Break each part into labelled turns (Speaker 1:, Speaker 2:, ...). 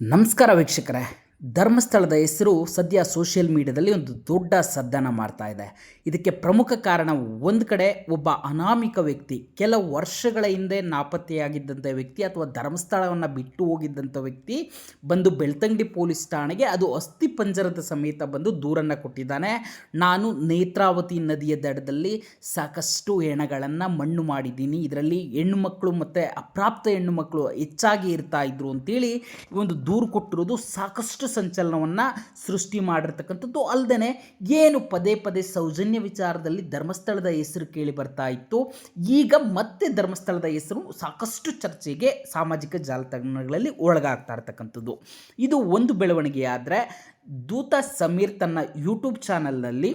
Speaker 1: ನಮಸ್ಕಾರ ವೀಕ್ಷಕರೇ. ಧರ್ಮಸ್ಥಳದ ಹೆಸರು ಸದ್ಯ ಸೋಷಿಯಲ್ ಮೀಡಿಯಾದಲ್ಲಿ ಒಂದು ದೊಡ್ಡ ಸದ್ದನ್ನು ಮಾಡ್ತಾ ಇದೆ. ಇದಕ್ಕೆ ಪ್ರಮುಖ ಕಾರಣ, ಒಂದು ಕಡೆ ಒಬ್ಬ ಅನಾಮಿಕ ವ್ಯಕ್ತಿ, ಕೆಲವು ವರ್ಷಗಳ ಹಿಂದೆ ನಾಪತ್ತೆಯಾಗಿದ್ದಂಥ ವ್ಯಕ್ತಿ ಅಥವಾ ಧರ್ಮಸ್ಥಳವನ್ನು ಬಿಟ್ಟು ಹೋಗಿದ್ದಂಥ ವ್ಯಕ್ತಿ ಬಂದು ಬೆಳ್ತಂಗಡಿ ಪೊಲೀಸ್ ಠಾಣೆಗೆ ಅದು ಅಸ್ಥಿ ಪಂಜರದ ಸಮೇತ ಬಂದು ದೂರನ್ನು ಕೊಟ್ಟಿದ್ದಾನೆ. ನಾನು ನೇತ್ರಾವತಿ ನದಿಯ ದಡದಲ್ಲಿ ಸಾಕಷ್ಟು ಹೆಣಗಳನ್ನು ಮಣ್ಣು ಮಾಡಿದ್ದೀನಿ, ಇದರಲ್ಲಿ ಹೆಣ್ಣು ಮಕ್ಕಳು ಮತ್ತು ಅಪ್ರಾಪ್ತ ಹೆಣ್ಣು ಮಕ್ಕಳು ಹೆಚ್ಚಾಗಿ ಇರ್ತಾ ಇದ್ರು ಅಂತೇಳಿ ಒಂದು ದೂರು ಕೊಟ್ಟಿರೋದು ಸಾಕಷ್ಟು ಸಂಚಲನವನ್ನು ಸೃಷ್ಟಿ ಮಾಡಿರ್ತಕ್ಕಂಥದ್ದು. ಅಲ್ಲದೆ ಏನು ಪದೇ ಪದೇ ಸೌಜನ್ಯ ವಿಚಾರದಲ್ಲಿ ಧರ್ಮಸ್ಥಳದ ಹೆಸರು ಕೇಳಿ ಬರ್ತಾ ಇತ್ತು, ಈಗ ಮತ್ತೆ ಧರ್ಮಸ್ಥಳದ ಹೆಸರು ಸಾಕಷ್ಟು ಚರ್ಚೆಗೆ ಸಾಮಾಜಿಕ ಜಾಲತಾಣಗಳಲ್ಲಿ ಒಳಗಾಗ್ತಾ ಇರ್ತಕ್ಕಂಥದ್ದು. ಇದು ಒಂದು ಬೆಳವಣಿಗೆ. ಆದರೆ ದೂತ ಸಮೀರ್ ತನ್ನ ಯೂಟ್ಯೂಬ್ ಚಾನಲ್ನಲ್ಲಿ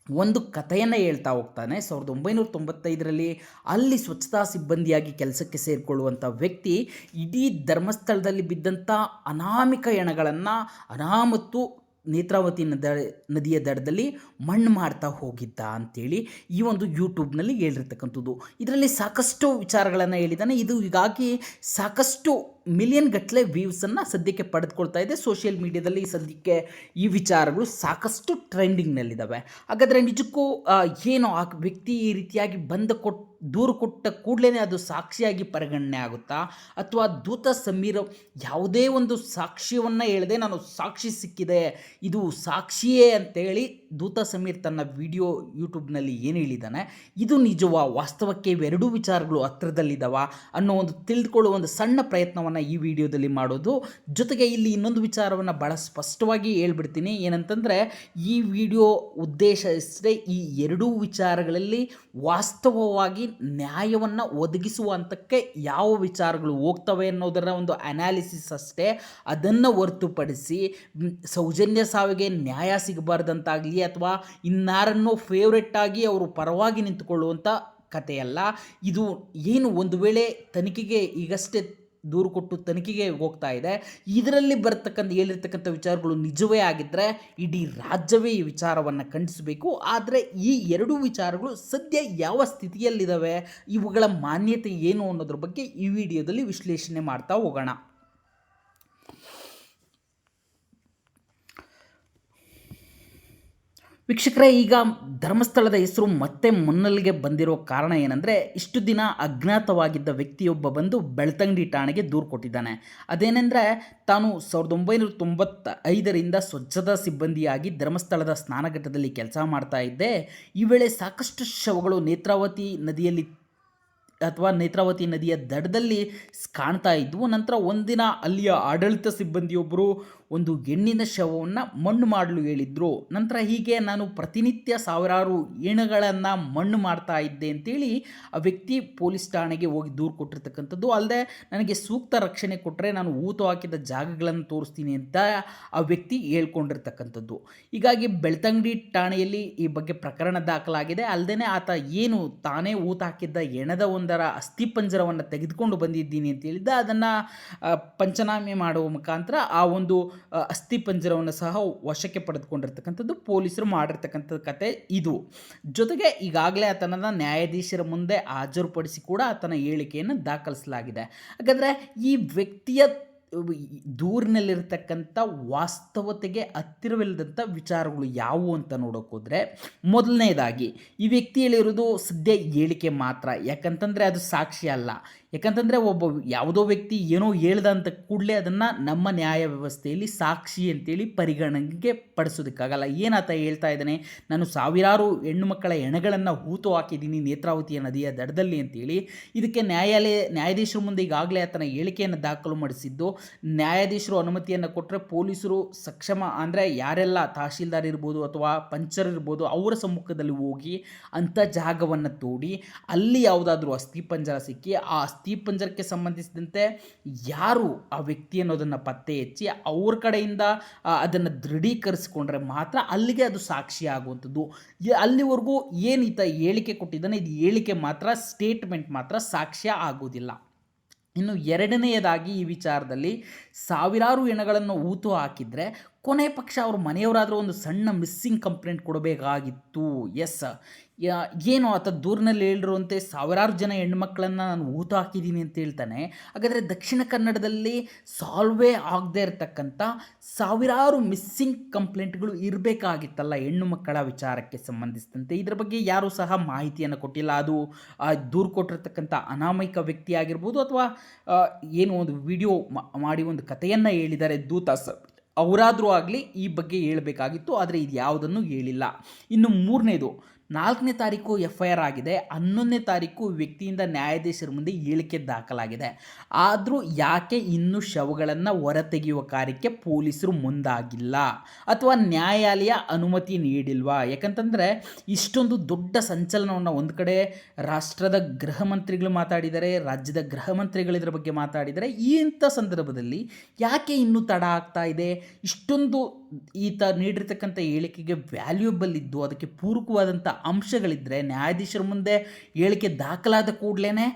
Speaker 1: ಒಂದು ಕಥೆಯನ್ನು ಹೇಳ್ತಾ ಹೋಗ್ತಾನೆ. 1995ರಲ್ಲಿ ಅಲ್ಲಿ ಸ್ವಚ್ಛತಾ ಸಿಬ್ಬಂದಿಯಾಗಿ ಕೆಲಸಕ್ಕೆ ಸೇರಿಕೊಳ್ಳುವಂಥ ವ್ಯಕ್ತಿ ಇಡೀ ಧರ್ಮಸ್ಥಳದಲ್ಲಿ ಬಿದ್ದಂಥ ಅನಾಮಿಕ ಹೆಣಗಳನ್ನು ಅನಾಮತ್ತು ನೇತ್ರಾವತಿ ನದಿಯ ದಡದಲ್ಲಿ ಮಣ್ಣು ಮಾಡ್ತಾ ಹೋಗಿದ್ದ ಅಂಥೇಳಿ ಈ ಒಂದು ಯೂಟ್ಯೂಬ್ನಲ್ಲಿ ಹೇಳಿರ್ತಕ್ಕಂಥದ್ದು. ಇದರಲ್ಲಿ ಸಾಕಷ್ಟು ವಿಚಾರಗಳನ್ನು ಹೇಳಿದ್ದಾನೆ. ಇದು ಹೀಗಾಗಿ ಸಾಕಷ್ಟು ಮಿಲಿಯನ್ ಗಟ್ಟಲೆ ವ್ಯೂಸನ್ನು ಸದ್ಯಕ್ಕೆ ಪಡೆದುಕೊಳ್ತಾ ಇದೆ ಸೋಷಿಯಲ್ ಮೀಡಿಯಾದಲ್ಲಿ. ಸದ್ಯಕ್ಕೆ ಈ ವಿಚಾರಗಳು ಸಾಕಷ್ಟು ಟ್ರೆಂಡಿಂಗ್ನಲ್ಲಿದ್ದಾವೆ. ಹಾಗಾದರೆ ನಿಜಕ್ಕೂ ಏನು ಆ ವ್ಯಕ್ತಿ ಈ ರೀತಿಯಾಗಿ ದೂರು ಕೊಟ್ಟ ಕೂಡಲೇ ಅದು ಸಾಕ್ಷಿಯಾಗಿ ಪರಿಗಣನೆ ಆಗುತ್ತಾ, ಅಥವಾ ದೂತ ಸಮೀರ್ ಯಾವುದೇ ಒಂದು ಸಾಕ್ಷ್ಯವನ್ನು ಹೇಳದೆ ನಾನು ಸಾಕ್ಷಿ ಸಿಕ್ಕಿದೆ, ಇದು ಸಾಕ್ಷಿಯೇ ಅಂತೇಳಿ ದೂತ ಸಮೀರ್ ತನ್ನ ವಿಡಿಯೋ ಯೂಟ್ಯೂಬ್ನಲ್ಲಿ ಏನು ಹೇಳಿದ್ದಾನೆ, ಇದು ನಿಜವಾ, ವಾಸ್ತವಕ್ಕೆ ಇವೆರಡೂ ವಿಚಾರಗಳು ಹತ್ತಿರದಲ್ಲಿದ್ದಾವ ಅನ್ನೋ ಒಂದು ತಿಳಿದುಕೊಳ್ಳುವ ಒಂದು ಸಣ್ಣ ಪ್ರಯತ್ನವನ್ನು ಈ ವಿಡಿಯೋದಲ್ಲಿ ಮಾಡೋದು. ಜೊತೆಗೆ ಇಲ್ಲಿ ಇನ್ನೊಂದು ವಿಚಾರವನ್ನು ಭಾಳ ಸ್ಪಷ್ಟವಾಗಿ ಹೇಳ್ಬಿಡ್ತೀನಿ. ಏನಂತಂದರೆ ಈ ವಿಡಿಯೋ ಉದ್ದೇಶ ಅಷ್ಟೇ, ಈ ಎರಡೂ ವಿಚಾರಗಳಲ್ಲಿ ವಾಸ್ತವವಾಗಿ ನ್ಯಾಯವನ್ನು ಒದಗಿಸುವ ಹಂತಕ್ಕೆ ಯಾವ ವಿಚಾರಗಳು ಹೋಗ್ತವೆ ಅನ್ನೋದರ ಒಂದು ಅನಾಲಿಸಿಸ್ ಅಷ್ಟೇ. ಅದನ್ನು ಹೊರತುಪಡಿಸಿ ಸೌಜನ್ಯ ಸಾವಿಗೆ ನ್ಯಾಯ ಸಿಗಬಾರ್ದಂತಾಗಲಿ ಅಥವಾ ಇನ್ನಾರನ್ನೋ ಫೇವ್ರೆಟ್ಟಾಗಿ ಅವರು ಪರವಾಗಿ ನಿಂತುಕೊಳ್ಳುವಂಥ ಕಥೆಯಲ್ಲ ಇದು. ಏನು ಒಂದು ವೇಳೆ ತನಿಖೆಗೆ ಈಗಷ್ಟೇ ದೂರು ಕೊಟ್ಟು ತನಿಖೆಗೆ ಹೋಗ್ತಾ ಇದೆ, ಇದರಲ್ಲಿ ಹೇಳಿರ್ತಕ್ಕಂಥ ವಿಚಾರಗಳು ನಿಜವೇ ಆಗಿದ್ದರೆ ಇಡೀ ರಾಜ್ಯವೇ ಈ ವಿಚಾರವನ್ನು ಖಂಡಿಸಬೇಕು. ಆದರೆ ಈ ಎರಡೂ ವಿಚಾರಗಳು ಸದ್ಯ ಯಾವ ಸ್ಥಿತಿಯಲ್ಲಿದ್ದಾವೆ, ಇವುಗಳ ಮಾನ್ಯತೆ ಏನು ಅನ್ನೋದ್ರ ಬಗ್ಗೆ ಈ ವಿಡಿಯೋದಲ್ಲಿ ವಿಶ್ಲೇಷಣೆ ಮಾಡ್ತಾ ಹೋಗೋಣ. ವೀಕ್ಷಕರೇ, ಈಗ ಧರ್ಮಸ್ಥಳದ ಹೆಸರು ಮತ್ತೆ ಮುನ್ನೆಲೆಗೆ ಬಂದಿರೋ ಕಾರಣ ಏನಂದರೆ, ಇಷ್ಟು ದಿನ ಅಜ್ಞಾತವಾಗಿದ್ದ ವ್ಯಕ್ತಿಯೊಬ್ಬ ಬಂದು ಬೆಳ್ತಂಗಡಿ ಠಾಣೆಗೆ ದೂರು ಕೊಟ್ಟಿದ್ದಾನೆ. ಅದೇನೆಂದರೆ, ತಾನು 1995ರಿಂದ ಸ್ವಚ್ಛತಾ ಸಿಬ್ಬಂದಿಯಾಗಿ ಧರ್ಮಸ್ಥಳದ ಸ್ನಾನಘಟ್ಟದಲ್ಲಿ ಕೆಲಸ ಮಾಡ್ತಾ ಇದ್ದೆ. ಈ ವೇಳೆ ಸಾಕಷ್ಟು ಶವಗಳು ನೇತ್ರಾವತಿ ನದಿಯ ದಡದಲ್ಲಿ ಕಾಣ್ತಾ ಇದ್ವು. ನಂತರ ಒಂದಿನ ಅಲ್ಲಿಯ ಆಡಳಿತ ಸಿಬ್ಬಂದಿಯೊಬ್ಬರು ಒಂದು ಹೆಣ್ಣಿನ ಶವವನ್ನು ಮಣ್ಣು ಮಾಡಲು ಹೇಳಿದರು. ನಂತರ ಹೀಗೆ ನಾನು ಪ್ರತಿನಿತ್ಯ ಸಾವಿರಾರು ಹೆಣಗಳನ್ನು ಮಣ್ಣು ಮಾಡ್ತಾ ಇದ್ದೆ ಅಂತೇಳಿ ಆ ವ್ಯಕ್ತಿ ಪೊಲೀಸ್ ಠಾಣೆಗೆ ಹೋಗಿ ದೂರು ಕೊಟ್ಟಿರ್ತಕ್ಕಂಥದ್ದು. ಅಲ್ಲದೆ ನನಗೆ ಸೂಕ್ತ ರಕ್ಷಣೆ ಕೊಟ್ಟರೆ ನಾನು ಹೂತು ಹಾಕಿದ ಜಾಗಗಳನ್ನು ತೋರಿಸ್ತೀನಿ ಅಂತ ಆ ವ್ಯಕ್ತಿ ಹೇಳ್ಕೊಂಡಿರ್ತಕ್ಕಂಥದ್ದು. ಹೀಗಾಗಿ ಬೆಳ್ತಂಗಡಿ ಠಾಣೆಯಲ್ಲಿ ಈ ಬಗ್ಗೆ ಪ್ರಕರಣ ದಾಖಲಾಗಿದೆ. ಅಲ್ಲದೆ ಆತ ಏನು ತಾನೇ ಹೂತು ಹಾಕಿದ್ದ ಹೆಣದ ಒಂದರ ಅಸ್ಥಿಪಂಜರವನ್ನು ತೆಗೆದುಕೊಂಡು ಬಂದಿದ್ದೀನಿ ಅಂತ ಹೇಳಿದ್ದ, ಅದನ್ನು ಪಂಚನಾಮೆ ಮಾಡುವ ಮುಖಾಂತರ ಆ ಒಂದು ಅಸ್ಥಿಪಂಜರವನ್ನು ಸಹ ವಶಕ್ಕೆ ಪಡೆದುಕೊಂಡಿರ್ತಕ್ಕಂಥದ್ದು ಪೊಲೀಸರು ಮಾಡಿರ್ತಕ್ಕಂಥ ಕತೆ ಇದು. ಜೊತೆಗೆ ಈಗಾಗಲೇ ಆತನನ್ನು ನ್ಯಾಯಾಧೀಶರ ಮುಂದೆ ಹಾಜರುಪಡಿಸಿ ಕೂಡ ಆತನ ಹೇಳಿಕೆಯನ್ನು ದಾಖಲಿಸಲಾಗಿದೆ. ಹಾಗಾದರೆ ಈ ವ್ಯಕ್ತಿಯ ದೂರಿನಲ್ಲಿರ್ತಕ್ಕಂಥ ವಾಸ್ತವತೆಗೆ ಹತ್ತಿರವಿಲ್ಲದಂಥ ವಿಚಾರಗಳು ಯಾವುವು ಅಂತ ನೋಡೋಕ್ಕೋದ್ರೆ, ಮೊದಲನೇದಾಗಿ ಈ ವ್ಯಕ್ತಿ ಹೇಳಿರೋದು ಸದ್ಯ ಹೇಳಿಕೆ ಮಾತ್ರ. ಯಾಕಂತಂದರೆ ಅದು ಸಾಕ್ಷಿ ಅಲ್ಲ. ಯಾಕಂತಂದರೆ ಒಬ್ಬ ಯಾವುದೋ ವ್ಯಕ್ತಿ ಏನೋ ಹೇಳ್ದ ಅಂತ ಕೂಡಲೇ ಅದನ್ನು ನಮ್ಮ ನ್ಯಾಯ ವ್ಯವಸ್ಥೆಯಲ್ಲಿ ಸಾಕ್ಷಿ ಅಂತೇಳಿ ಪರಿಗಣನೆಗೆ ಪಡಿಸೋದಕ್ಕಾಗಲ್ಲ. ಏನಾತ ಹೇಳ್ತಾ ಇದ್ದಾನೆ, ನಾನು ಸಾವಿರಾರು ಹೆಣ್ಣು ಮಕ್ಕಳ ಹೆಣಗಳನ್ನು ಹೂತು ಹಾಕಿದ್ದೀನಿ ನೇತ್ರಾವತಿಯ ನದಿಯ ದಡದಲ್ಲಿ ಅಂತೇಳಿ. ಇದಕ್ಕೆ ನ್ಯಾಯಾಧೀಶರ ಮುಂದೆ ಈಗಾಗಲೇ ಆತನ ಹೇಳಿಕೆಯನ್ನು ದಾಖಲು ಮಾಡಿಸಿದ್ದು, ನ್ಯಾಯಾಧೀಶರು ಅನುಮತಿಯನ್ನು ಕೊಟ್ಟರೆ ಪೊಲೀಸರು ಸಕ್ಷಮ ಅಂದರೆ ಯಾರೆಲ್ಲ ತಹಶೀಲ್ದಾರ್ ಇರ್ಬೋದು ಅಥವಾ ಪಂಚರ್ ಇರ್ಬೋದು ಅವರ ಸಮ್ಮುಖದಲ್ಲಿ ಹೋಗಿ ಅಂಥ ಜಾಗವನ್ನು ತೋಡಿ ಅಲ್ಲಿ ಯಾವುದಾದ್ರೂ ಅಸ್ಥಿಪಂಜರ ಸಿಕ್ಕಿ ಆ ಅಸ್ಥಿಪಂಜರಕ್ಕೆ ಸಂಬಂಧಿಸಿದಂತೆ ಯಾರು ಆ ವ್ಯಕ್ತಿ ಅನ್ನೋದನ್ನು ಪತ್ತೆ ಹಚ್ಚಿ ಅವ್ರ ಕಡೆಯಿಂದ ಅದನ್ನು ದೃಢೀಕರಿಸಿಕೊಂಡ್ರೆ ಮಾತ್ರ ಅಲ್ಲಿಗೆ ಅದು ಸಾಕ್ಷಿ ಆಗುವಂಥದ್ದು. ಅಲ್ಲಿವರೆಗೂ ಏನೀತ ಹೇಳಿಕೆ ಕೊಟ್ಟಿದ್ದಾನೆ, ಇದು ಹೇಳಿಕೆ ಮಾತ್ರ, ಸ್ಟೇಟ್ಮೆಂಟ್ ಮಾತ್ರ ಸಾಕ್ಷ್ಯ ಆಗೋದಿಲ್ಲ. ಇನ್ನು ಎರಡನೆಯದಾಗಿ ಈ ವಿಚಾರದಲ್ಲಿ ಸಾವಿರಾರು ಹೆಣಗಳನ್ನು ಹೂತು ಹಾಕಿದರೆ ಕೊನೆ ಪಕ್ಷ ಅವ್ರ ಮನೆಯವರಾದರೂ ಒಂದು ಸಣ್ಣ ಮಿಸ್ಸಿಂಗ್ ಕಂಪ್ಲೇಂಟ್ ಕೊಡಬೇಕಾಗಿತ್ತು. ಎಸ್, ಏನು ಆತ ದೂರಿನಲ್ಲಿ ಹೇಳಿರುವಂತೆ ಸಾವಿರಾರು ಜನ ಹೆಣ್ಮಕ್ಳನ್ನು ನಾನು ಊತ ಹಾಕಿದ್ದೀನಿ ಅಂತ ಹೇಳ್ತಾನೆ. ಹಾಗಾದರೆ ದಕ್ಷಿಣ ಕನ್ನಡದಲ್ಲಿ ಸಾಲ್ವೇ ಆಗದೇ ಇರತಕ್ಕಂಥ ಸಾವಿರಾರು ಮಿಸ್ಸಿಂಗ್ ಕಂಪ್ಲೇಂಟ್ಗಳು ಇರಬೇಕಾಗಿತ್ತಲ್ಲ ಹೆಣ್ಣು ಮಕ್ಕಳ ವಿಚಾರಕ್ಕೆ ಸಂಬಂಧಿಸಿದಂತೆ. ಇದರ ಬಗ್ಗೆ ಯಾರೂ ಸಹ ಮಾಹಿತಿಯನ್ನು ಕೊಟ್ಟಿಲ್ಲ. ಅದು ದೂರು ಕೊಟ್ಟಿರ್ತಕ್ಕಂಥ ಅನಾಮಿಕ ವ್ಯಕ್ತಿ ಆಗಿರ್ಬೋದು, ಅಥವಾ ಏನು ಒಂದು ವಿಡಿಯೋ ಮಾಡಿ ಒಂದು ಕಥೆಯನ್ನು ಹೇಳಿದ್ದಾರೆ ದೂತ ಅವರಾದರೂ ಆಗಲಿ ಈ ಬಗ್ಗೆ ಹೇಳಬೇಕಾಗಿತ್ತು. ಆದರೆ ಇದು ಯಾವುದನ್ನು ಹೇಳಿಲ್ಲ. ಇನ್ನು ಮೂರನೇದು, 4ನೇ ತಾರೀಕು FIR ಆಗಿದೆ, 11ನೇ ತಾರೀಕು ವ್ಯಕ್ತಿಯಿಂದ ನ್ಯಾಯಾಧೀಶರ ಮುಂದೆ ಹೇಳಿಕೆ ದಾಖಲಾಗಿದೆ. ಆದರೂ ಯಾಕೆ ಇನ್ನೂ ಶವಗಳನ್ನು ಹೊರತೆಗೆಯುವ ಕಾರ್ಯಕ್ಕೆ ಪೊಲೀಸರು ಮುಂದಾಗಿಲ್ಲ ಅಥವಾ ನ್ಯಾಯಾಲಯ ಅನುಮತಿ ನೀಡಿಲ್ವಾ? ಯಾಕಂತಂದರೆ ಇಷ್ಟೊಂದು ದೊಡ್ಡ ಸಂಚಲನವನ್ನು ಒಂದು ಕಡೆ ರಾಷ್ಟ್ರದ ಗೃಹ ಮಂತ್ರಿಗಳು ಮಾತಾಡಿದ್ದಾರೆ, ರಾಜ್ಯದ ಗೃಹ ಮಂತ್ರಿಗಳು ಇದರ ಬಗ್ಗೆ ಮಾತಾಡಿದ್ದಾರೆ. ಇಂಥ ಸಂದರ್ಭದಲ್ಲಿ ಯಾಕೆ ಇನ್ನೂ ತಡ ಆಗ್ತಾ ಇದೆ? ಇಷ್ಟೊಂದು ಈತ ನೀಡಿರ್ತಕ್ಕಂಥ ಹೇಳಿಕೆಗೆ ವ್ಯಾಲ್ಯೂಬಲ್ ಇದ್ದು ಅದಕ್ಕೆ ಪೂರಕವಾದಂಥ ಅಂಶಗಳಿದ್ದರೆ ನ್ಯಾಯಾಧೀಶರ ಮುಂದೆ ಹೇಳಿಕೆ ದಾಖಲಾದ ಕೂಡಲೇ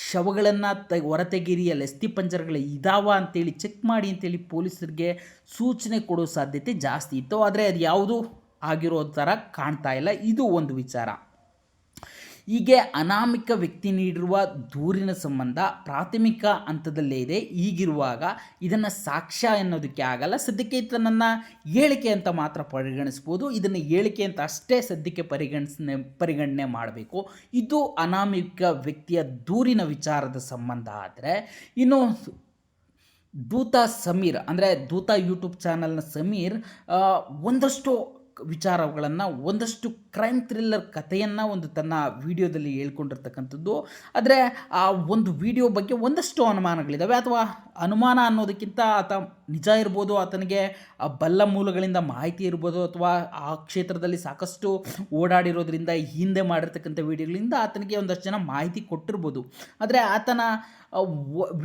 Speaker 1: ಶವಗಳನ್ನು ಹೊರತೆಗೀರಿ ಅಲ್ಲಿ ಅಸ್ಥಿಪಂಜರಗಳು ಇದಾವ ಅಂತೇಳಿ ಚೆಕ್ ಮಾಡಿ ಅಂತೇಳಿ ಪೊಲೀಸರಿಗೆ ಸೂಚನೆ ಕೊಡೋ ಸಾಧ್ಯತೆ ಜಾಸ್ತಿ ಇತ್ತು. ಆದರೆ ಅದು ಯಾವುದೂ ಆಗಿರೋ ಥರ ಕಾಣ್ತಾ ಇಲ್ಲ. ಇದು ಒಂದು ವಿಚಾರ. ಹೀಗೆ ಅನಾಮಿಕ ವ್ಯಕ್ತಿ ನೀಡಿರುವ ದೂರಿನ ಸಂಬಂಧ ಪ್ರಾಥಮಿಕ ಹಂತದಲ್ಲೇ ಇದೆ. ಹೀಗಿರುವಾಗ ಇದನ್ನು ಸಾಕ್ಷ್ಯ ಎನ್ನೋದಕ್ಕೆ ಆಗಲ್ಲ. ಸದ್ಯಕ್ಕೆ ನನ್ನ ಹೇಳಿಕೆ ಅಂತ ಮಾತ್ರ ಪರಿಗಣಿಸ್ಬೋದು. ಇದನ್ನು ಹೇಳಿಕೆ ಅಂತ ಅಷ್ಟೇ ಸದ್ಯಕ್ಕೆ ಪರಿಗಣನೆ ಮಾಡಬೇಕು. ಇದು ಅನಾಮಿಕ ವ್ಯಕ್ತಿಯ ದೂರಿನ ವಿಚಾರದ ಸಂಬಂಧ. ಆದರೆ ಇನ್ನು ದೂತ ಸಮೀರ್, ಅಂದರೆ ದೂತ ಯೂಟ್ಯೂಬ್ ಚಾನಲ್ನ ಸಮೀರ್ ಒಂದಷ್ಟು ವಿಚಾರಗಳನ್ನು, ಒಂದಷ್ಟು ಕ್ರೈಮ್ ಥ್ರಿಲ್ಲರ್ ಕಥೆಯನ್ನು ಒಂದು ತನ್ನ ವಿಡಿಯೋದಲ್ಲಿ ಹೇಳ್ಕೊಂಡಿರ್ತಕ್ಕಂಥದ್ದು. ಆದರೆ ಆ ಒಂದು ವಿಡಿಯೋ ಬಗ್ಗೆ ಒಂದಷ್ಟು ಅನುಮಾನಗಳಿದ್ದಾವೆ. ಅಥವಾ ಅನುಮಾನ ಅನ್ನೋದಕ್ಕಿಂತ ಆತ ನಿಜ ಇರ್ಬೋದು, ಆತನಿಗೆ ಬಲ್ಲ ಮೂಲಗಳಿಂದ ಮಾಹಿತಿ ಇರ್ಬೋದು, ಅಥವಾ ಆ ಕ್ಷೇತ್ರದಲ್ಲಿ ಸಾಕಷ್ಟು ಓಡಾಡಿರೋದ್ರಿಂದ ಹಿಂದೆ ಮಾಡಿರ್ತಕ್ಕಂಥ ವಿಡಿಯೋಗಳಿಂದ ಆತನಿಗೆ ಒಂದಷ್ಟು ಜನ ಮಾಹಿತಿ ಕೊಟ್ಟಿರ್ಬೋದು. ಆದರೆ ಆತನ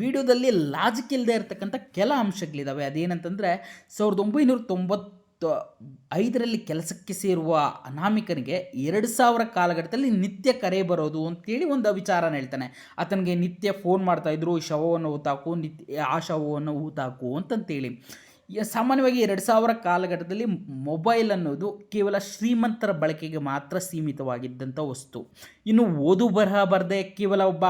Speaker 1: ವಿಡಿಯೋದಲ್ಲಿ ಲಾಜಿಕ್ ಇಲ್ಲದೆ ಇರತಕ್ಕಂಥ ಕೆಲ ಅಂಶಗಳಿದ್ದಾವೆ. ಅದೇನಂತಂದರೆ 1995ರಲ್ಲಿ ಕೆಲಸಕ್ಕೆ ಸೇರುವ ಅನಾಮಿಕನಿಗೆ 2000 ಕಾಲಘಟ್ಟದಲ್ಲಿ ನಿತ್ಯ ಕರೆ ಬರೋದು ಅಂತೇಳಿ ಒಂದು ವಿಚಾರನ ಹೇಳ್ತಾನೆ. ಆತನಿಗೆ ನಿತ್ಯ ಫೋನ್ ಮಾಡ್ತಾಯಿದ್ರು, ಶವವನ್ನು ಊತಾಕು, ಆ ಶವವನ್ನು ಊತಾಕು ಅಂತಂತೇಳಿ. ಸಾಮಾನ್ಯವಾಗಿ 2000 ಕಾಲಘಟ್ಟದಲ್ಲಿ ಮೊಬೈಲ್ ಅನ್ನೋದು ಕೇವಲ ಶ್ರೀಮಂತರ ಬಳಕೆಗೆ ಮಾತ್ರ ಸೀಮಿತವಾಗಿದ್ದಂಥ ವಸ್ತು. ಇನ್ನು ಓದು ಬರಹ ಬರದೆ ಕೇವಲ ಒಬ್ಬ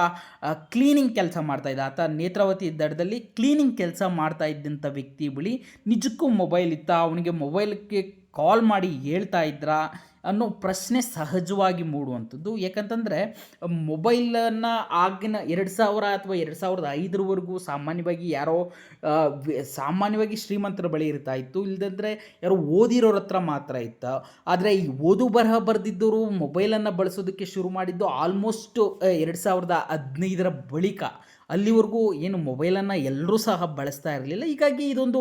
Speaker 1: ಕ್ಲೀನಿಂಗ್ ಕೆಲಸ ಮಾಡ್ತಾಯಿದ್ದ ಆತ ನೇತ್ರಾವತಿ ದಡದಲ್ಲಿ ಕ್ಲೀನಿಂಗ್ ಕೆಲಸ ಮಾಡ್ತಾ ಇದ್ದಂಥ ವ್ಯಕ್ತಿ ಬಳಿ ನಿಜಕ್ಕೂ ಮೊಬೈಲ್ ಇತ್ತ, ಅವನಿಗೆ ಮೊಬೈಲ್ಗೆ ಕಾಲ್ ಮಾಡಿ ಹೇಳ್ತಾ ಇದ್ರಾ ಅನ್ನೋ ಪ್ರಶ್ನೆ ಸಹಜವಾಗಿ ಮೂಡುವಂಥದ್ದು. ಯಾಕಂತಂದರೆ ಮೊಬೈಲನ್ನು ಆಗಿನ 2000 ಅಥವಾ 2005ರವರೆಗೂ ಸಾಮಾನ್ಯವಾಗಿ ಶ್ರೀಮಂತರ ಬಳಿ ಇರ್ತಾ ಇತ್ತು. ಇಲ್ಲದಂದರೆ ಯಾರೋ ಓದಿರೋರ ಹತ್ರ ಮಾತ್ರ ಇತ್ತು. ಆದರೆ ಈ ಓದು ಬರಹ ಬರೆದಿದ್ದವರು ಮೊಬೈಲನ್ನು ಬಳಸೋದಕ್ಕೆ ಶುರು ಮಾಡಿದ್ದು ಆಲ್ಮೋಸ್ಟ್ 2015ರ ಬಳಿಕ. ಅಲ್ಲಿವರೆಗೂ ಏನು ಮೊಬೈಲನ್ನು ಎಲ್ಲರೂ ಸಹ ಬಳಸ್ತಾ ಇರಲಿಲ್ಲ. ಹೀಗಾಗಿ ಇದೊಂದು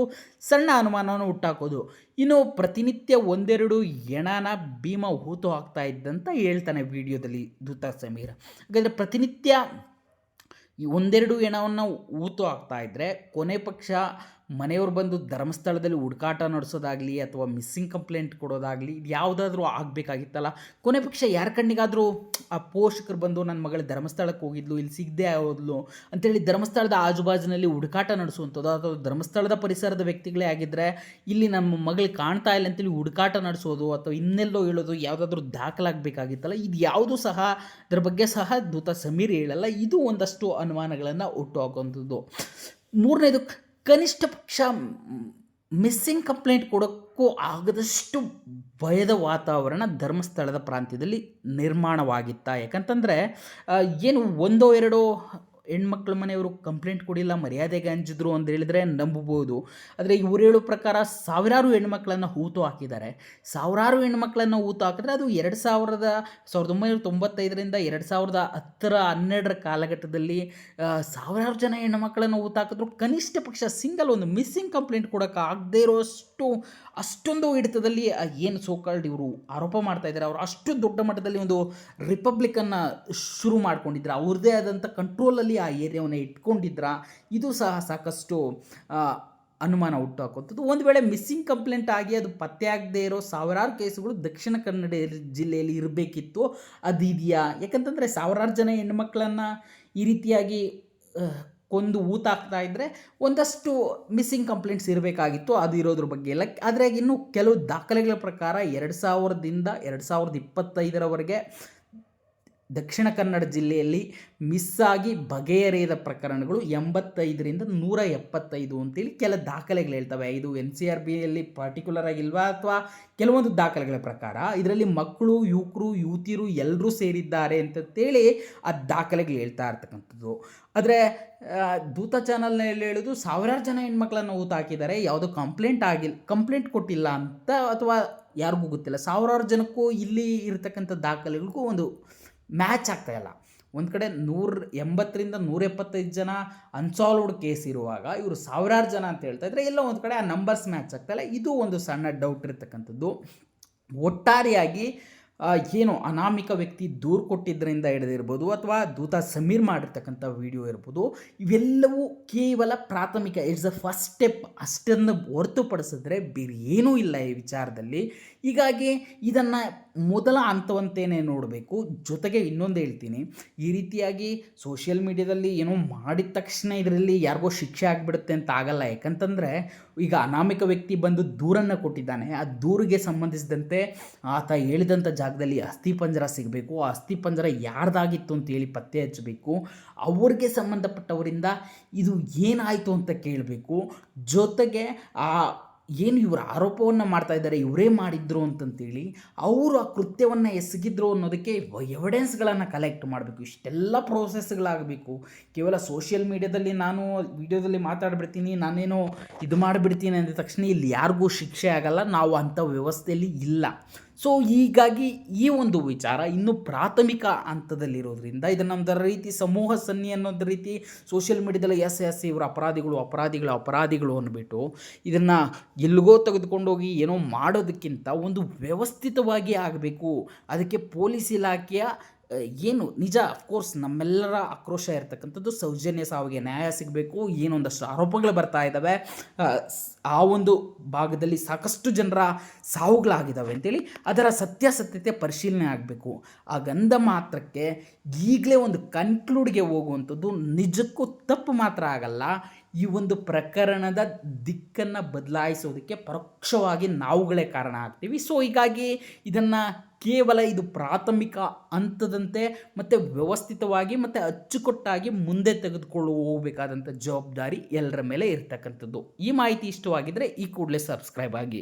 Speaker 1: ಸಣ್ಣ ಅನುಮಾನವನ್ನು ಹುಟ್ಟಾಕೋದು. ಇನ್ನು ಪ್ರತಿನಿತ್ಯ ಒಂದೆರಡು ಹೆಣನ ಭೀಮ ಹೂತು ಹಾಕ್ತಾ ಇದ್ದಂತ ಹೇಳ್ತಾನೆ ವಿಡಿಯೋದಲ್ಲಿ ದೂತ ಸಮೀರ್. ಹಾಗಾದರೆ ಪ್ರತಿನಿತ್ಯ ಈ ಒಂದೆರಡು ಹೆಣವನ್ನು ಹೂತು ಹಾಕ್ತಾ ಇದ್ದರೆ ಕೊನೆ ಪಕ್ಷ ಮನೆಯವರು ಬಂದು ಧರ್ಮಸ್ಥಳದಲ್ಲಿ ಹುಡುಕಾಟ ನಡೆಸೋದಾಗಲಿ ಅಥವಾ ಮಿಸ್ಸಿಂಗ್ ಕಂಪ್ಲೇಂಟ್ ಕೊಡೋದಾಗಲಿ ಇದು ಯಾವುದಾದ್ರೂ ಆಗಬೇಕಾಗಿತ್ತಲ್ಲ. ಕೊನೆ ಪಕ್ಷ ಯಾರ ಕಣ್ಣಿಗಾದರೂ ಆ ಪೋಷಕರು ಬಂದು ನನ್ನ ಮಗಳು ಧರ್ಮಸ್ಥಳಕ್ಕೆ ಹೋಗಿದ್ಲು, ಇಲ್ಲಿ ಸಿಗದೆ ಹೋದ್ಲು ಅಂತೇಳಿ ಧರ್ಮಸ್ಥಳದ ಆಜುಬಾಜಿನಲ್ಲಿ ಹುಡುಕಾಟ ನಡೆಸುವಂಥದ್ದು, ಅಥವಾ ಧರ್ಮಸ್ಥಳದ ಪರಿಸರದ ವ್ಯಕ್ತಿಗಳೇ ಆಗಿದ್ದರೆ ಇಲ್ಲಿ ನಮ್ಮ ಮಗಳು ಕಾಣ್ತಾ ಇಲ್ಲ ಅಂತೇಳಿ ಹುಡುಕಾಟ ನಡೆಸೋದು ಅಥವಾ ಇನ್ನೆಲ್ಲೋ ಹೇಳೋದು ಯಾವುದಾದ್ರೂ ದಾಖಲಾಗಬೇಕಾಗಿತ್ತಲ್ಲ. ಇದು ಯಾವುದೂ ಸಹ ಇದರ ಬಗ್ಗೆ ಸಹ ದೂತ ಸಮೀರ್ ಹೇಳಲ್ಲ. ಇದು ಒಂದಷ್ಟು ಅನುಮಾನಗಳನ್ನು ಹುಟ್ಟುಹಾಕುವಂಥದ್ದು. ಮೂರನೇದು, ಕನಿಷ್ಠ ಪಕ್ಷ ಮಿಸ್ಸಿಂಗ್ ಕಂಪ್ಲೇಂಟ್ ಕೊಡೋಕ್ಕೂ ಆಗದಷ್ಟು ಭಯದ ವಾತಾವರಣ ಧರ್ಮಸ್ಥಳದ ಪ್ರಾಂತ್ಯದಲ್ಲಿ ನಿರ್ಮಾಣವಾಗಿತ್ತಾ? ಯಾಕಂತಂದರೆ ಏನು ಒಂದೋ ಎರಡೋ ಹೆಣ್ಮಕ್ಳ ಮನೆಯವರು ಕಂಪ್ಲೇಂಟ್ ಕೊಡಿಲ್ಲ, ಮರ್ಯಾದೆಗೆ ಅಂಜಿದ್ರು ಅಂತ ಹೇಳಿದ್ರೆ ನಂಬಬಹುದು. ಆದರೆ ಇವರು ಹೇಳೋ ಪ್ರಕಾರ ಸಾವಿರಾರು ಹೆಣ್ಮಕ್ಳನ್ನು ಹೂತು ಹಾಕಿದ್ದಾರೆ. ಸಾವಿರಾರು ಹೆಣ್ಮಕ್ಳನ್ನು ಹೂತು ಹಾಕಿದ್ರೆ ಅದು 1995ರಿಂದ 2010-12 ಕಾಲಘಟ್ಟದಲ್ಲಿ ಸಾವಿರಾರು ಜನ ಹೆಣ್ಮಕ್ಳನ್ನು ಹೂತು ಹಾಕಿದ್ರು. ಕನಿಷ್ಠ ಪಕ್ಷ ಸಿಂಗಲ್ ಒಂದು ಮಿಸ್ಸಿಂಗ್ ಕಂಪ್ಲೇಂಟ್ ಕೊಡೋಕೆ ಆಗದೇ ಇರೋಷ್ಟು ಅಷ್ಟೊಂದು ಹಿಡಿತದಲ್ಲಿ ಏನು ಸೋಕಾಲ್ಡ್ ಇವರು ಆರೋಪ ಮಾಡ್ತಾ ಇದ್ದಾರೆ, ಅವರು ಅಷ್ಟು ದೊಡ್ಡ ಮಟ್ಟದಲ್ಲಿ ಒಂದು ರಿಪಬ್ಲಿಕನ್ನು ಶುರು ಮಾಡ್ಕೊಂಡಿದ್ರು, ಅವ್ರದ್ದೇ ಆದಂಥ ಕಂಟ್ರೋಲಲ್ಲಿ ಆ ಏರಿಯಾವನ್ನು ಇಟ್ಕೊಂಡಿದ್ರ. ಇದು ಸಹ ಸಾಕಷ್ಟು ಅನುಮಾನ ಹುಟ್ಟುಹಾಕುವಂಥದ್ದು. ಒಂದು ವೇಳೆ ಮಿಸ್ಸಿಂಗ್ ಕಂಪ್ಲೇಂಟ್ ಆಗಿ ಅದು ಪತ್ತೆ ಆಗದೆ ಇರೋ ಸಾವಿರಾರು ಕೇಸುಗಳು ದಕ್ಷಿಣ ಕನ್ನಡ ಜಿಲ್ಲೆಯಲ್ಲಿ ಇರಬೇಕಿತ್ತು, ಅದು ಇದೆಯಾ? ಯಾಕಂತಂದರೆ ಸಾವಿರಾರು ಜನ ಹೆಣ್ಮಕ್ಳನ್ನು ಈ ರೀತಿಯಾಗಿ ಕೊಂದು ಊತಾಕ್ತಾ ಇದ್ದರೆ ಒಂದಷ್ಟು ಮಿಸ್ಸಿಂಗ್ ಕಂಪ್ಲೇಂಟ್ಸ್ ಇರಬೇಕಾಗಿತ್ತು, ಅದು ಇರೋದ್ರ ಬಗ್ಗೆ ಇಲ್ಲ. ಆದರೆ ಇನ್ನು ಕೆಲವು ದಾಖಲೆಗಳ ಪ್ರಕಾರ 2000ದಿಂದ 2025ರವರೆಗೆ ದಕ್ಷಿಣ ಕನ್ನಡ ಜಿಲ್ಲೆಯಲ್ಲಿ ಮಿಸ್ಸಾಗಿ ಬಗೆಹರಿಯದ ಪ್ರಕರಣಗಳು 85ರಿಂದ 175 ಅಂತೇಳಿ ಕೆಲ ದಾಖಲೆಗಳು ಹೇಳ್ತವೆ. ಇದು NCRBಯಲ್ಲಿ ಪರ್ಟಿಕ್ಯುಲರ್ ಆಗಿಲ್ವಾ ಅಥವಾ ಕೆಲವೊಂದು ದಾಖಲೆಗಳ ಪ್ರಕಾರ ಇದರಲ್ಲಿ ಮಕ್ಕಳು, ಯುವಕರು, ಯುವತಿಯರು ಎಲ್ಲರೂ ಸೇರಿದ್ದಾರೆ ಅಂತೇಳಿ ಆ ದಾಖಲೆಗಳು ಹೇಳ್ತಾ ಇರ್ತಕ್ಕಂಥದ್ದು. ಆದರೆ ದೂತ ಚಾನಲ್ನಲ್ಲಿ ಹೇಳೋದು ಸಾವಿರಾರು ಜನ ಹೆಣ್ಮಕ್ಳನ್ನು ಹಾಕಿದ್ದಾರೆ, ಯಾವುದೋ ಕಂಪ್ಲೇಂಟ್ ಕೊಟ್ಟಿಲ್ಲ ಅಂತ, ಅಥವಾ ಯಾರಿಗೂ ಗೊತ್ತಿಲ್ಲ. ಸಾವಿರಾರು ಜನಕ್ಕೂ ಇಲ್ಲಿ ಇರತಕ್ಕಂಥ ದಾಖಲೆಗಳಿಗೂ ಒಂದು ಮ್ಯಾಚ್ ಆಗ್ತಾಯಿಲ್ಲ. ಒಂದು ಕಡೆ 180ರಿಂದ 175 ಜನ ಅನ್ಸಾಲ್ವ್ಡ್ ಕೇಸ್ ಇರುವಾಗ ಇವರು ಸಾವಿರಾರು ಜನ ಅಂತ ಹೇಳ್ತಾ ಇದ್ರೆ ಎಲ್ಲ ಒಂದು ಕಡೆ ಆ ನಂಬರ್ಸ್ ಮ್ಯಾಚ್ ಆಗ್ತಾಯಿಲ್ಲ. ಇದು ಒಂದು ಸಣ್ಣ ಡೌಟ್ ಇರತಕ್ಕಂಥದ್ದು. ಒಟ್ಟಾರೆಯಾಗಿ ಏನು ಅನಾಮಿಕ ವ್ಯಕ್ತಿ ದೂರು ಕೊಟ್ಟಿದ್ದರಿಂದ ಹಿಡಿದಿರ್ಬೋದು ಅಥವಾ ದೂತ ಸಮೀರ್ ಮಾಡಿರ್ತಕ್ಕಂಥ ವಿಡಿಯೋ ಇರ್ಬೋದು, ಇವೆಲ್ಲವೂ ಕೇವಲ ಪ್ರಾಥಮಿಕ, ಇಟ್ಸ್ ಅ ಫಸ್ಟ್ ಸ್ಟೆಪ್ ಅಷ್ಟನ್ನು ಹೊರತುಪಡಿಸಿದ್ರೆ ಬೇರೆ ಏನೂ ಇಲ್ಲ ಈ ವಿಚಾರದಲ್ಲಿ. ಹೀಗಾಗಿ ಇದನ್ನು ಮೊದಲ ಹಂತವಂತೇನೆ ನೋಡಬೇಕು. ಜೊತೆಗೆ ಇನ್ನೊಂದು ಹೇಳ್ತೀನಿ, ಈ ರೀತಿಯಾಗಿ ಸೋಷಿಯಲ್ ಮೀಡಿಯಾದಲ್ಲಿ ಏನೋ ಮಾಡಿದ ತಕ್ಷಣ ಇದರಲ್ಲಿ ಯಾರಿಗೋ ಶಿಕ್ಷೆ ಆಗಿಬಿಡುತ್ತೆ ಅಂತ ಆಗಲ್ಲ. ಯಾಕಂತಂದರೆ ಈಗ ಅನಾಮಿಕ ವ್ಯಕ್ತಿ ಬಂದು ದೂರನ್ನು ಕೊಟ್ಟಿದ್ದಾನೆ, ಆ ದೂರಿಗೆ ಸಂಬಂಧಿಸಿದಂತೆ ಆತ ಹೇಳಿದಂಥ ಜಾಗದಲ್ಲಿ ಅಸ್ಥಿಪಂಜರ ಸಿಗಬೇಕು, ಆ ಅಸ್ಥಿಪಂಜರ ಯಾರ್ದಾಗಿತ್ತು ಅಂತೇಳಿ ಪತ್ತೆ ಹಚ್ಚಬೇಕು, ಅವ್ರಿಗೆ ಸಂಬಂಧಪಟ್ಟವರಿಂದ ಇದು ಏನಾಯಿತು ಅಂತ ಕೇಳಬೇಕು. ಜೊತೆಗೆ ಏನು ಇವರು ಆರೋಪವನ್ನು ಮಾಡ್ತಾ ಇದ್ದಾರೆ ಇವರೇ ಮಾಡಿದ್ರು ಅಂತಂತೇಳಿ ಅವರು ಆ ಕೃತ್ಯವನ್ನು ಎಸಗಿದ್ರು ಅನ್ನೋದಕ್ಕೆ ಎವಿಡೆನ್ಸ್ಗಳನ್ನು ಕಲೆಕ್ಟ್ ಮಾಡಬೇಕು. ಇಷ್ಟೆಲ್ಲ ಪ್ರೋಸೆಸ್ಗಳಾಗಬೇಕು. ಕೇವಲ ಸೋಷಿಯಲ್ ಮೀಡಿಯಾದಲ್ಲಿ ನಾನು ವಿಡಿಯೋದಲ್ಲಿ ಮಾತಾಡ್ಬಿಡ್ತೀನಿ, ನಾನೇನೋ ಇದು ಮಾಡಿಬಿಡ್ತೀನಿ ಅಂದ ತಕ್ಷಣ ಇಲ್ಲಿ ಯಾರಿಗೂ ಶಿಕ್ಷೆ ಆಗಲ್ಲ. ನಾವು ಅಂಥ ವ್ಯವಸ್ಥೆಯಲ್ಲಿ ಇಲ್ಲ. ಸೊ ಹೀಗಾಗಿ ಈ ಒಂದು ವಿಚಾರ ಇನ್ನೂ ಪ್ರಾಥಮಿಕ ಹಂತದಲ್ಲಿರೋದ್ರಿಂದ ಇದನ್ನು ಒಂದು ರೀತಿ ಸಮೂಹ ಸನ್ನಿ ಅನ್ನೋದು ರೀತಿ ಸೋಷಿಯಲ್ ಮೀಡಿಯಾದಲ್ಲಿ ಇವರು ಅಪರಾಧಿಗಳು ಅಂದ್ಬಿಟ್ಟು ಇದನ್ನು ಎಲ್ಲಿಗೋ ತೆಗೆದುಕೊಂಡೋಗಿ ಏನೋ ಮಾಡೋದಕ್ಕಿಂತ ಒಂದು ವ್ಯವಸ್ಥಿತವಾಗಿ ಆಗಬೇಕು. ಅದಕ್ಕೆ ಪೊಲೀಸ್ ಇಲಾಖೆಯ ಏನು ನಿಜ ಅಫ್ಕೋರ್ಸ್ ನಮ್ಮೆಲ್ಲರ ಆಕ್ರೋಶ ಇರತಕ್ಕಂಥದ್ದು ಸೌಜನ್ಯ ಸಾವಿಗೆ ನ್ಯಾಯ ಸಿಗಬೇಕು. ಏನೊಂದಷ್ಟು ಆರೋಪಗಳು ಬರ್ತಾ ಇದ್ದಾವೆ, ಆ ಒಂದು ಭಾಗದಲ್ಲಿ ಸಾಕಷ್ಟು ಜನರ ಸಾವುಗಳಾಗಿದ್ದಾವೆ ಅಂತೇಳಿ ಅದರ ಸತ್ಯಾಸತ್ಯತೆ ಪರಿಶೀಲನೆ ಆಗಬೇಕು. ಹಾಗಂದ ಮಾತ್ರಕ್ಕೆ ಈಗಲೇ ಒಂದು ಕನ್ಕ್ಲೂಡ್ಗೆ ಹೋಗುವಂಥದ್ದು ನಿಜಕ್ಕೂ ತಪ್ಪು ಮಾತ್ರ ಆಗಲ್ಲ. ಈ ಒಂದು ಪ್ರಕರಣದ ದಿಕ್ಕನ್ನು ಬದಲಾಯಿಸೋದಕ್ಕೆ ಪರೋಕ್ಷವಾಗಿ ನಾವುಗಳೇ ಕಾರಣ ಆಗ್ತೀವಿ. ಸೊ ಹೀಗಾಗಿ ಇದನ್ನು ಕೇವಲ ಇದು ಪ್ರಾಥಮಿಕ ಹಂತದಂತೆ ಮತ್ತು ವ್ಯವಸ್ಥಿತವಾಗಿ ಮತ್ತು ಅಚ್ಚುಕಟ್ಟಾಗಿ ಮುಂದೆ ತೆಗೆದುಕೊಂಡು ಹೋಗಬೇಕಾದಂಥ ಜವಾಬ್ದಾರಿ ಎಲ್ಲರ ಮೇಲೆ ಇರ್ತಕ್ಕಂಥದ್ದು. ಈ ಮಾಹಿತಿ ಇಷ್ಟವಾಗಿದ್ದರೆ ಈ ಕೂಡಲೇ ಸಬ್ಸ್ಕ್ರೈಬ್ ಆಗಿ.